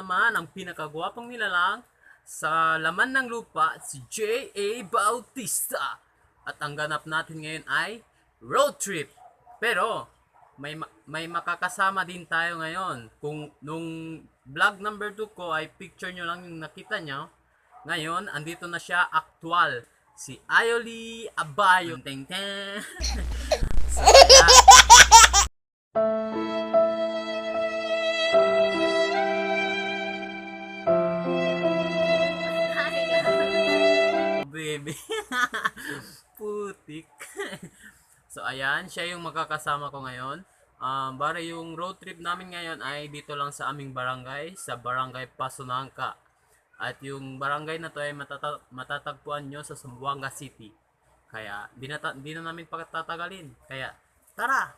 naman ang pinakagwapong nilalang sa laman ng lupa, si J.A. Bautista. At ang ganap natin ngayon ay road trip. Pero may makakasama din tayo ngayon. Kung nung vlog number 2 ko ay picture nyo lang yung nakita nyo, ngayon andito na siya actual. Si Ayoli Abayo. Teng teng. So, baby. Putik. So ayan, siya yung makakasama ko ngayon. Bale yung road trip namin ngayon ay dito lang sa aming barangay, sa Barangay Pasunangka. At yung barangay na to ay matatagpuan nyo sa Zamboanga City. Kaya di na namin pagtatagalin. Kaya tara!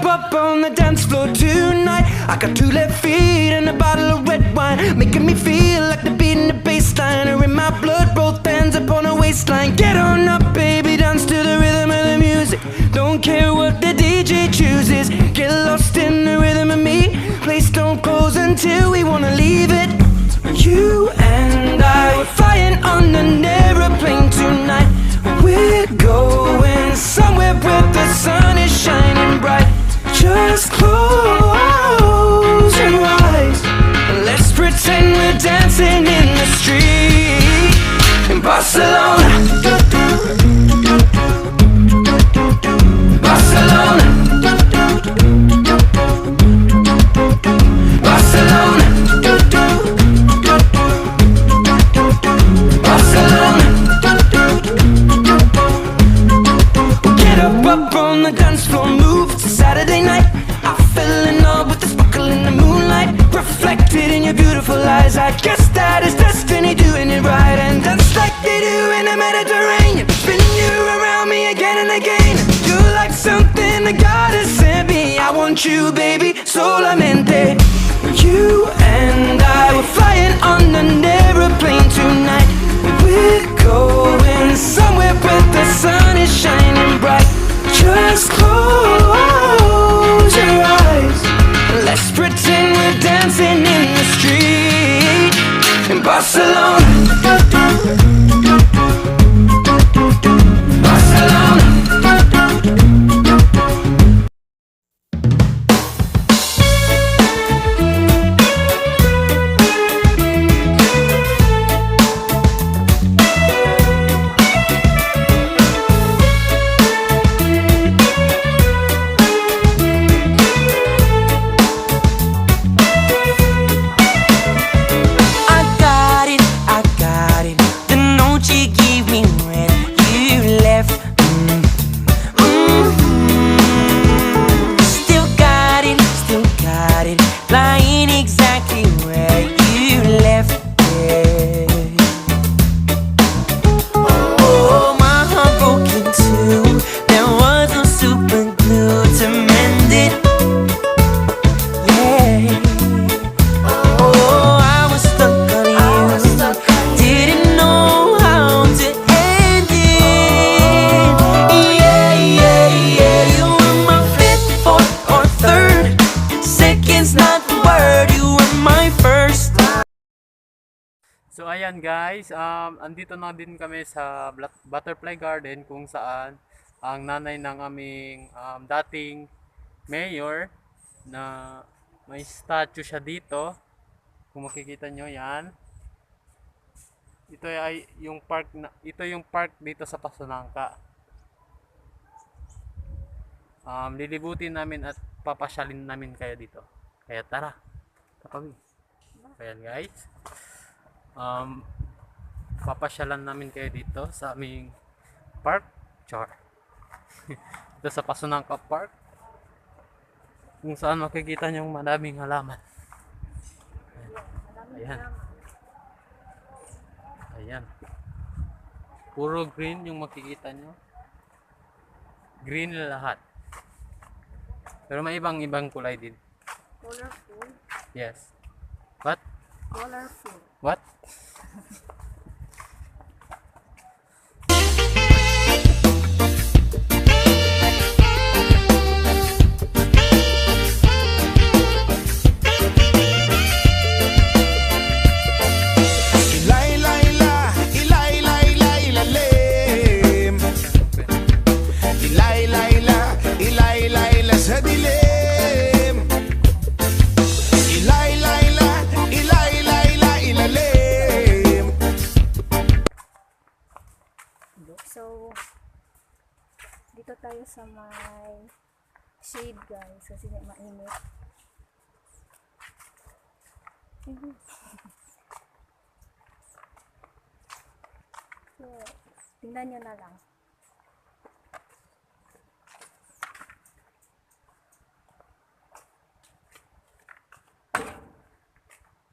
Up on the dance floor tonight. I got 2 left feet and a bottle of red wine, making me feel like the beat in the bassline are in my blood. Both hands up on the waistline. Get on up, baby, dance to the rhythm of the music. Don't care what the DJ chooses. Get lost in the rhythm of me. Place don't close until we wanna leave it. You and I were flying on an aeroplane tonight. We're going somewhere where the sun is shining bright. Just close your eyes and let's pretend we're dancing in the street in Barcelona. Barcelona. Barcelona. Barcelona. Get up on the dance floor, move. It's a Saturday night. I fell in love with the sparkle in the moonlight, reflected in your beautiful eyes. I guess that is destiny doing it right. And dance like they do in the Mediterranean, spinning you around me again and again. You're like something that God has sent me. I want you, baby, solamente. You and I were flying on an aeroplane tonight. We're going somewhere where the sun is shining bright. Just close your eyes. Let's pretend we're dancing in the street in Barcelona. Barcelona. So ayan guys, andito na din kami sa Butterfly Garden kung saan ang nanay ng aming dating mayor na may statue siya dito. Kung makikita nyo yan. Ito ay yung park dito sa Pasunangka. Lilibutin namin at papasyalin namin kayo dito. Kaya tara. Kapag. Ayan guys. Papasyalan namin kayo dito sa aming park. Char. Dito sa Pasunangka Park. Kung saan makikita nyo madaming halaman. Ayan. Ayan. Puro green yung makikita nyo. Green lahat. Pero may ibang kulay din. Colorful. Yes. What? Colorful. What? hindi. So, dito tayo sa may shade guys, kasi mainit. So, tingnan nyo na lang.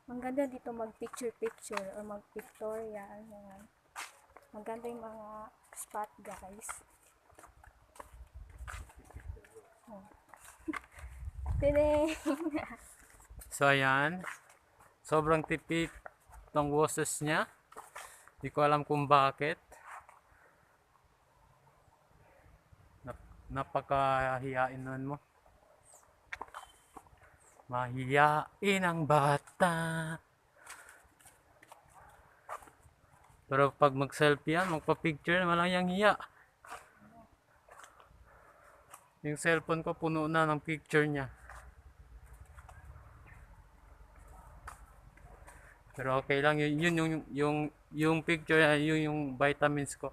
Ang ganda dito mag picture or mag pictorial. Yan. Maganda yung mga spot guys. Oh. Tining! So ayan, sobrang tipid ng boses niya. Di ko alam kung bakit. Napakahiyain nun mo. Mahiyain ang bata. Pero pag mag-selfie yan, magpa-picture, walang yang hiya. Yung cellphone ko puno na ng picture niya. Pero okay lang, yun yung picture, yun yung vitamins ko.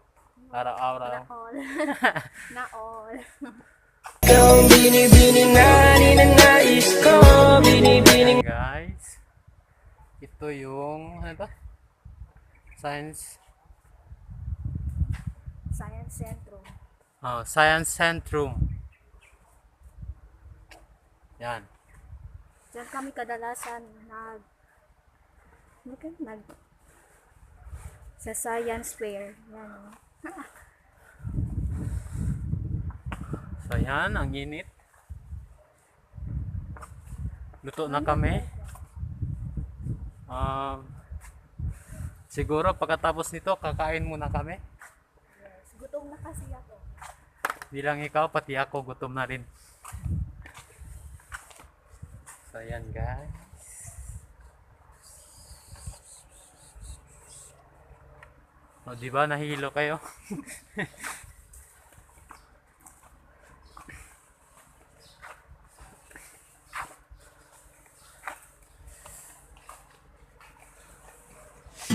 Araw-araw. Na all. Na all. Guys, ito yung ano ba? Science Centrum. Science Centrum. Yan. Diyan kami kadalasan sa science fair. Yan. So yan, ang init. Luto na kami. Siguro pagkatapos nito, kakain muna kami. Yes. Gutom na kasi ako. Di lang ikaw, pati ako gutom na rin. So yan guys. O diba, nahilo kayo?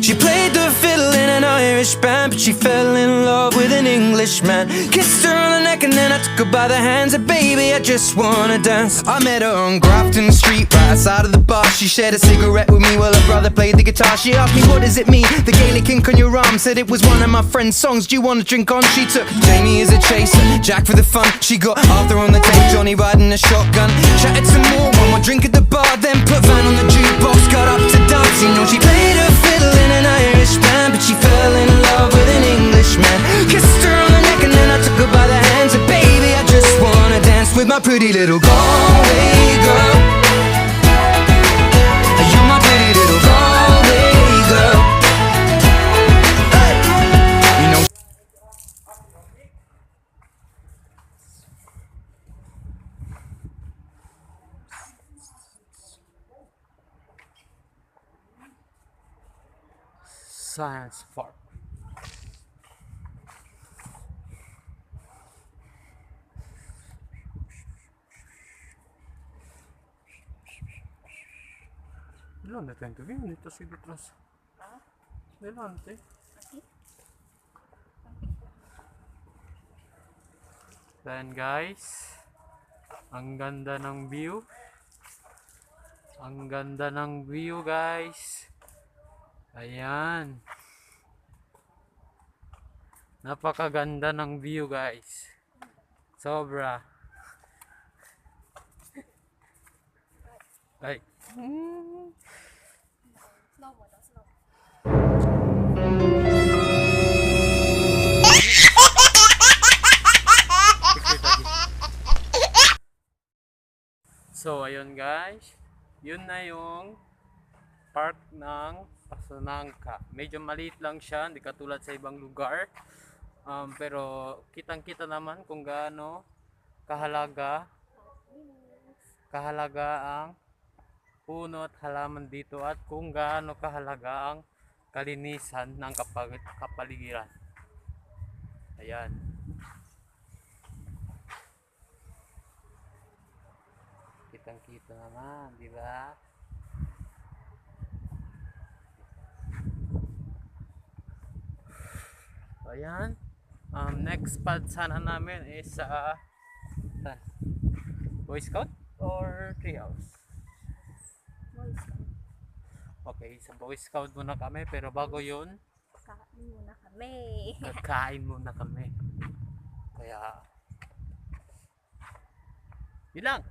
She played the fiddle in an Irish band, but she fell in love with an Englishman. Kissed her on the neck and then I took her by the hands. And baby, I just wanna dance. I met her on Grafton Street, right outside of the bar. She shared a cigarette with me while her brother played the guitar. She asked me, what does it mean? The Gaelic ink on your arm. Said it was one of my friend's songs. Do you wanna drink on? She took Jamie as a chaser, Jack for the fun. She got Arthur on the tape, Johnny riding a shotgun. Chatted some more, one more drink at the bar, then put Van on the jukebox. Got up to dance, you know she played her fiddle in an Irish band, but she fell in love with an Englishman. Kissed her on the neck and then I took her by the hands. And baby, I just wanna dance with my pretty little Galway girl. You're my pretty little Galway girl. Hey! You know. Science Park. Delante tanto, vieni dito si detrás. Delante. Then guys, ang ganda ng view. Ang ganda ng view guys. Ayan. Napakaganda ng view guys. Sobra. Ay. Slow mo daw, slow. So, ayun guys. Yun na yung park ng Pasunangka. Medyo maliit lang siya, hindi katulad sa ibang lugar. Pero kitang-kita naman kung gaano kahalaga ang puno at halaman dito at kung gaano kahalaga ang kalinisan ng kapaligiran. Ayan. Kitang-kita naman, di ba? Ayan. Next spot sana namin is sa Boy Scout or Treehouse. Boy Scout. Okay, sa Boy Scout muna kami, pero bago yun, Kain muna kami. kakain muna kami. Kaya, yun lang.